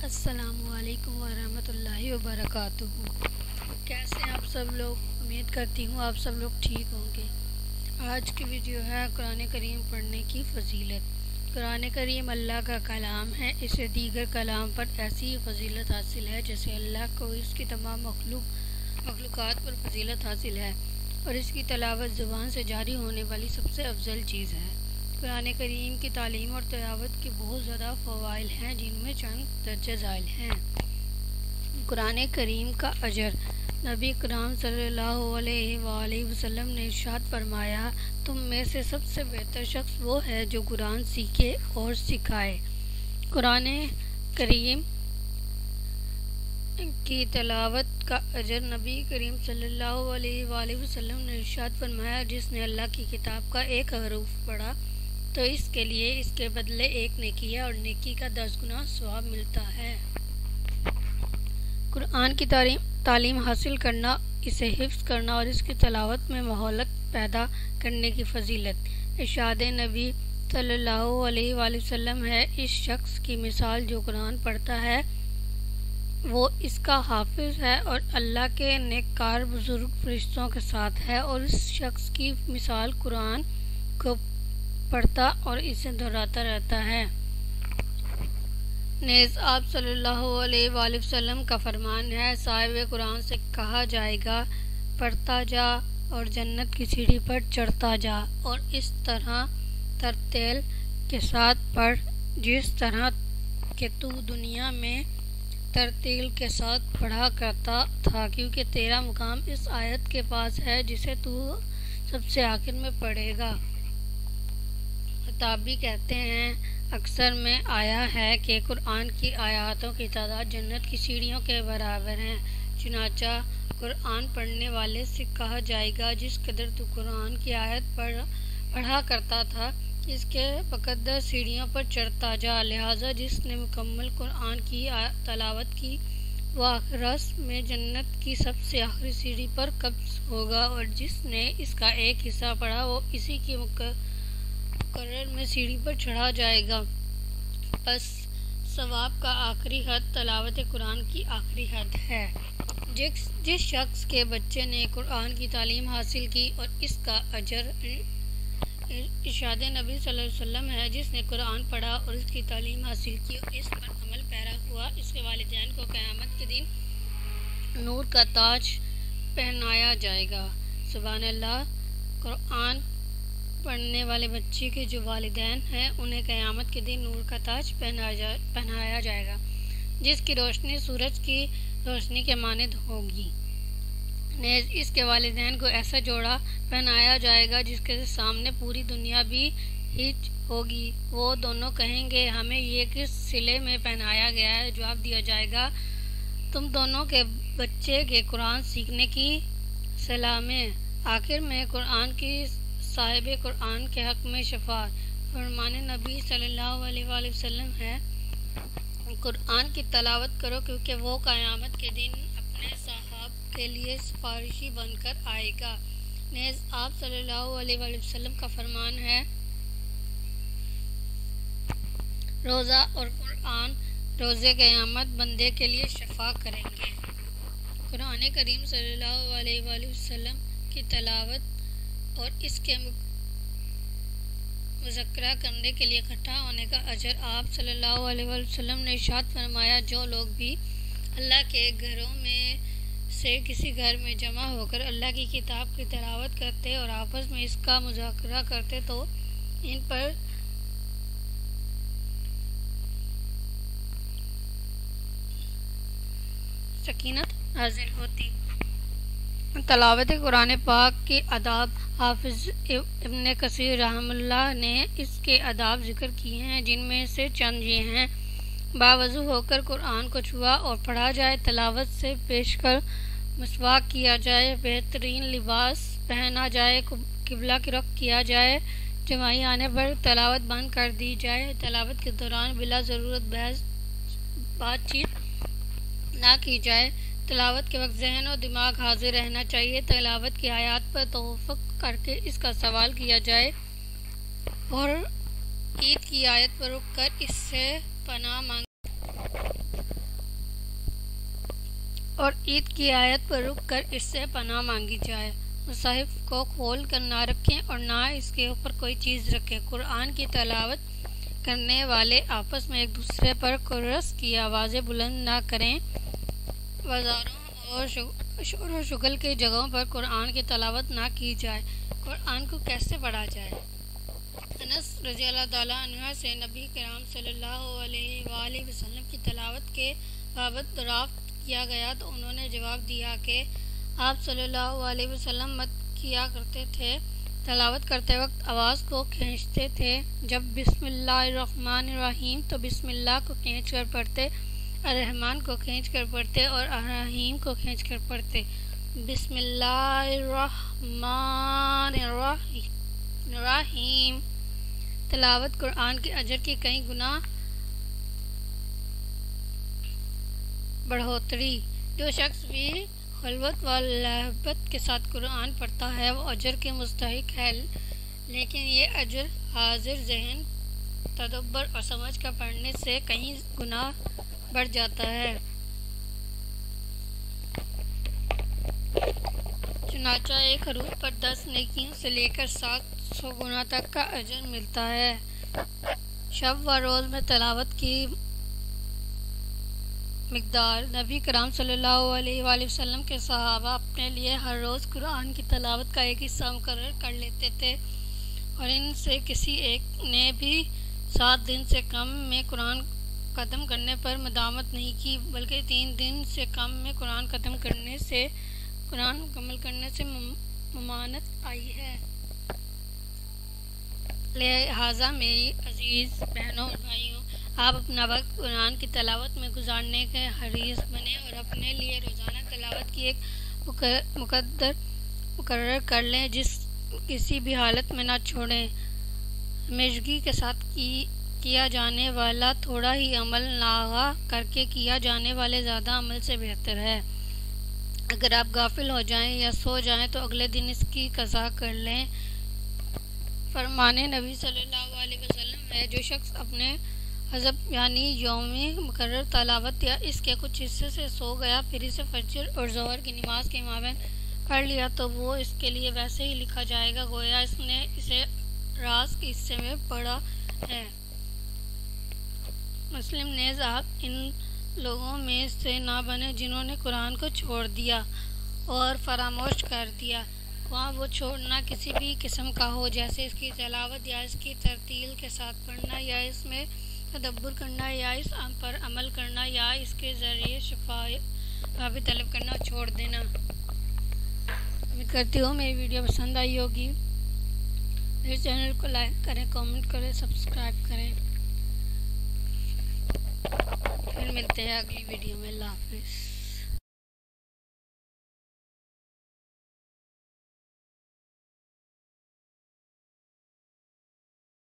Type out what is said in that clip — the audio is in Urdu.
السلام علیکم ورحمۃ اللہ وبرکاتہ۔ کیسے ہیں آپ سب لوگ؟ امید کرتی ہوں آپ سب لوگ ٹھیک ہوں گے۔ آج کی ویڈیو ہے قرآن کریم پڑھنے کی فضیلت۔ قرآن کریم اللہ کا کلام ہے، اسے دیگر کلام پر ایسی فضیلت حاصل ہے جیسے اللہ کو اس کی تمام مخلوقات پر فضیلت حاصل ہے، اور اس کی تلاوت زبان سے جاری ہونے والی سب سے افضل چیز ہے۔ قرآن کریم کی تعلیم اور تلاوت کے بہت زیادہ فوائد ہیں، جن میں چند درج ذیل ہیں۔ قرآن کریم کا اجر۔ نبی کرام صلی اللہ علیہ وآلہ وسلم نے ارشاد فرمایا، تم میں سے سب سے بہتر شخص وہ ہے جو قرآن سیکھے اور سکھائے۔ قرآن کریم کی تلاوت کا اجر۔ نبی کریم صلی اللہ علیہ وآلہ وسلم نے ارشاد فرمایا، جس نے اللہ کی کتاب کا ایک حرف پڑھا تو اس کے لیے اس کے بدلے ایک نیکی ہے، اور نیکی کا 10 گنا ثواب ملتا ہے۔ قرآن کی تعلیم حاصل کرنا، اسے حفظ کرنا اور اس کی تلاوت میں مہارت پیدا کرنے کی فضیلت۔ ارشاد نبی صلی اللہ علیہ وآلہ وسلم ہے، اس شخص کی مثال جو قرآن پڑھتا ہے وہ اس کا حافظ ہے، اور اللہ کے نیککار بزرگ فرشتوں کے ساتھ ہے، اور اس شخص کی مثال قرآن کو پڑھتا اور اسے دہراتا رہتا ہے۔ نیز آپ صلی اللہ علیہ وآلہ وسلم کا فرمان ہے، صاحب قرآن سے کہا جائے گا، پڑھتا جا اور جنت کی سیڑھی پر چڑھتا جا، اور اس طرح ترتیل کے ساتھ پڑھ جس طرح کہ تو دنیا میں ترتیل کے ساتھ پڑھا کرتا تھا، کیونکہ تیرا مقام اس آیت کے پاس ہے جسے تو سب سے آخر میں پڑھے گا۔ خطابی کہتے ہیں، اکثر میں آیا ہے کہ قرآن کی آیاتوں کی تعداد جنت کی سیڑھیوں کے برابر ہے، چنانچہ قرآن پڑھنے والے سے کہا جائے گا، جس قدر تو قرآن کی آیت پڑھا کرتا تھا اس کے بقدر سیڑھیوں پر چڑھتا جا، لہٰذا جس نے مکمل قرآن کی تلاوت کی وہ آخرت میں جنت کی سب سے آخری سیڑھی پر قبض ہوگا، اور جس نے اس کا ایک حصہ پڑھا وہ اسی کی مقرر میں سیڑھی پر چڑھا جائے گا۔ پس ثواب کا آخری حد تلاوت قرآن کی آخری حد ہے۔ جس شخص کے بچے نے قرآن کی تعلیم حاصل کی اور اس کا اجر۔ ارشاد نبی صلی اللہ علیہ وسلم ہے، جس نے قرآن پڑھا اور اس کی تعلیم حاصل کی اور اس پر عمل پیرا ہوا، اس کے والدین کو قیامت کے دن نور کا تاج پہنایا جائے گا۔ سبحان اللہ۔ قرآن پڑھنے والے بچے کے جو والدین ہیں انہیں قیامت کے دن نور کا تاج پہنایا جائے گا، جس کی روشنی سورج کی روشنی کے مانند ہوگی۔ نیز اس کے والدین کو ایسا جوڑا پہنایا جائے گا جس کے سامنے پوری دنیا بھی ہچ ہوگی۔ وہ دونوں کہیں گے، ہمیں یہ کس صلے میں پہنایا گیا ہے؟ جواب دیا جائے گا، تم دونوں کے بچے کے قرآن سیکھنے کی صلاح میں۔ آخر میں قرآن کی صاحب قرآن کے حق میں شفاعت۔ فرمان نبی صلی اللہ علیہ وآلہ وسلم ہے، قرآن کی تلاوت کرو کیونکہ وہ قیامت کے دن اپنے صاحب کے لیے سفارشی بن کر آئے گا۔ نیز آپ صلی اللہ علیہ وآلہ وسلم کا فرمان ہے، روزہ اور قرآن روز قیامت بندے کے لیے شفاعت کریں گے۔ قرآن کریم صلی اللہ علیہ وآلہ وسلم کی تلاوت اور اس کے مذاکرہ کرنے کے لیے اکٹھا ہونے کا اجر۔ آپ صلی اللہ علیہ وآلہ وسلم نے ارشاد فرمایا، جو لوگ بھی اللہ کے گھروں میں سے کسی گھر میں جمع ہو کر اللہ کی کتاب کی تلاوت کرتے اور آپس میں اس کا مذاکرہ کرتے تو ان پر سکینت نازل ہوتی۔ تلاوت قرآن پاک کی آداب۔ حافظ ابن کثیر رحمہ اللہ نے اس کے آداب ذکر کیے ہیں، جن میں سے چند یہ ہیں: باوضو ہو کر قرآن کو چھوا اور پڑھا جائے، تلاوت سے پیش کر مسواک کیا جائے، بہترین لباس پہنا جائے، قبلہ کی رخ کیا جائے، جماعی آنے پر تلاوت بند کر دی جائے، تلاوت کے دوران بلا ضرورت بحث بات چیت نہ کی جائے، تلاوت کے وقت ذہن و دماغ حاضر رہنا چاہیے، تلاوت کی آیات پر توقف کر کے اس کا سوال کیا جائے اور عید کی آیت پر رک کر اس سے پناہ مانگی اور عید کی آیت پر رک کر اس سے پناہ مانگی جائے۔ مصحف کو کھول کر نہ رکھیں اور نہ اس کے اوپر کوئی چیز رکھیں۔ قرآن کی تلاوت کرنے والے آپس میں ایک دوسرے پر کورس کی آوازیں بلند نہ کریں۔ بازاروں اور شور و شغل کی جگہوں پر قرآن کی تلاوت نہ کی جائے۔ قرآن کو کیسے پڑھا جائے؟ انس رضی اللہ تعالیٰ عنہ سے نبی کرام صلی اللہ علیہ وآلہ وسلم کی تلاوت کے بابت دریافت کیا گیا تو انہوں نے جواب دیا کہ آپ صلی اللہ علیہ وسلم مد کیا کرتے تھے، تلاوت کرتے وقت آواز کو کھینچتے تھے۔ جب بسم اللہ الرحمن الرحیم تو بسم اللہ کو کھینچ کر پڑھتے، الرحمن کو کھینچ کر پڑھتے اور الرحیم کو کھینچ کر پڑھتے۔ بسم اللہ الرحمن الرحیم۔ تلاوت قرآن کے اجر کی کئی گنا بڑھوتری۔ جو شخص بھی خلوت و لہبت کے ساتھ قرآن پڑھتا ہے وہ اجر کے مستحق ہے، لیکن یہ اجر حاضر ذہن تدبر اور سمجھ کر پڑھنے سے کئی گنا بڑھ جاتا ہے۔ چنانچہ ایک حروف پر 10 نیکیوں سے لے کر 700 گنا تک کا اجر ملتا ہے۔ شب و روز میں تلاوت کی مقدار۔ نبی کرام صلی اللہ علیہ وآلہ وسلم کے صحابہ اپنے لیے ہر روز قرآن کی تلاوت کا ایک حصہ مقرر کر لیتے تھے، اور ان سے کسی ایک نے بھی 7 دن سے کم میں قرآن ختم کرنے پر مداومت نہیں کی، بلکہ 3 دن سے کم میں قرآن مکمل کرنے سے ممانعت آئی ہے۔ لہٰذا میری عزیز بہنوں اور بھائیوں، آپ اپنا وقت قرآن کی تلاوت میں گزارنے کے حریص بنیں اور اپنے لیے روزانہ تلاوت کی ایک مقرر کر لیں، جس کسی بھی حالت میں نہ چھوڑیں۔ ہمیشگی کے ساتھ کیا جانے والا تھوڑا ہی عمل ناغہ کر کے کیا جانے والے زیادہ عمل سے بہتر ہے۔ اگر آپ غافل ہو جائیں یا سو جائیں تو اگلے دن اس کی قضا کر لیں۔ فرمان نبی صلی اللہ علیہ وسلم ہے، جو شخص اپنے حزب یعنی یومی مقرر تلاوت یا اس کے کچھ حصے سے سو گیا، پھر اسے فجر اور ظہر کی نماز کے مابین پڑھ لیا تو وہ اس کے لیے ویسے ہی لکھا جائے گا گویا اس نے اسے رات کے حصے میں پڑھا ہے۔ مسلم نیز آپ ان لوگوں میں سے نہ بنے جنہوں نے قرآن کو چھوڑ دیا اور فراموش کر دیا، وہاں وہ چھوڑنا کسی بھی قسم کا ہو، جیسے اس کی تلاوت یا اس کی ترتیل کے ساتھ پڑھنا یا اس میں تدبر کرنا یا اس پر عمل کرنا یا اس کے ذریعے شفاعت طلب کرنا چھوڑ دینا۔ امید کرتی ہوں میری ویڈیو پسند آئی ہوگی۔ میرے چینل کو لائک کریں، کامنٹ کریں، سبسکرائب کریں۔ پھر ملتے ہیں اگلی ویڈیو میں۔ اللہ حافظ۔